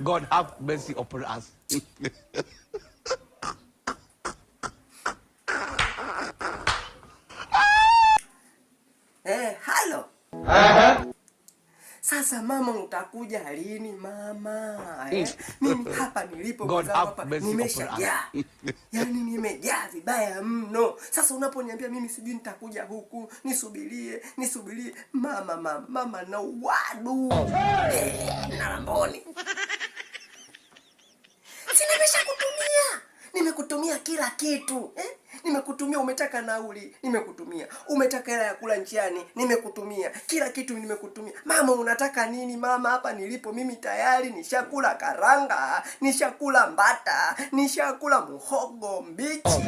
God have mercy upon us. Halo. Sasa mama utakuja lini mama? Mimi hapa nilipo hapa nimeshajaa. Yaani nimejaa vibaya mno. Sasa unaponiambia mimi sijui nitakuja huku, nisubirie. Mama na wadu. Na Lamboni. Si nimeshakutumia. Nimekutumia kila kitu. Nimekutumia, umetaka nauli, nimekutumia. Umetaka hela ya kula njiani, nimekutumia. Kila kitu nimekutumia. Mama unataka nini mama? Hapa nilipo mimi tayari nishakula karanga, nishakula mbata, nishakula muhogo mbichi.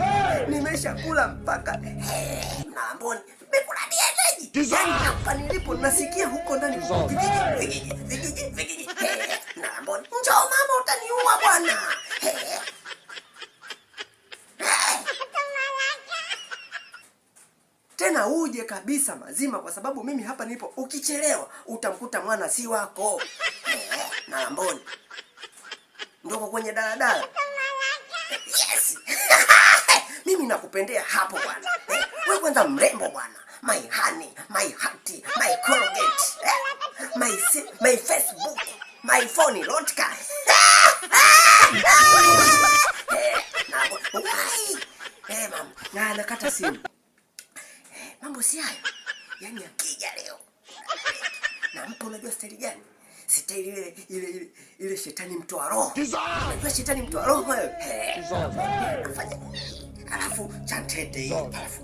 Nimeshakula mpaka na Lamboni. Nimekula dieneji. Yaani hapa nilipo nasikia huko ndani vigigi. Na Lamboni. Njoo mama utaniua bwana. Tena uje kabisa mazima, kwa sababu mimi hapa nilipo ukichelewa utamkuta mwana si wako. Na Lamboni. Ndoko kwenye daladala. Yes. Mimi nakupendea hapo bwana. Wewe kwanza mrembo bwana. My honey, my heart, my Colgate. My Facebook, my phone lotka. Mama, na nakata simu. Mambo si hayo. Yaani akija leo. Na mpo unajua staili gani? Staili ile shetani mtoa roho. Unajua shetani mtoa roho wewe? Afanya. Alafu chantete hii. Alafu.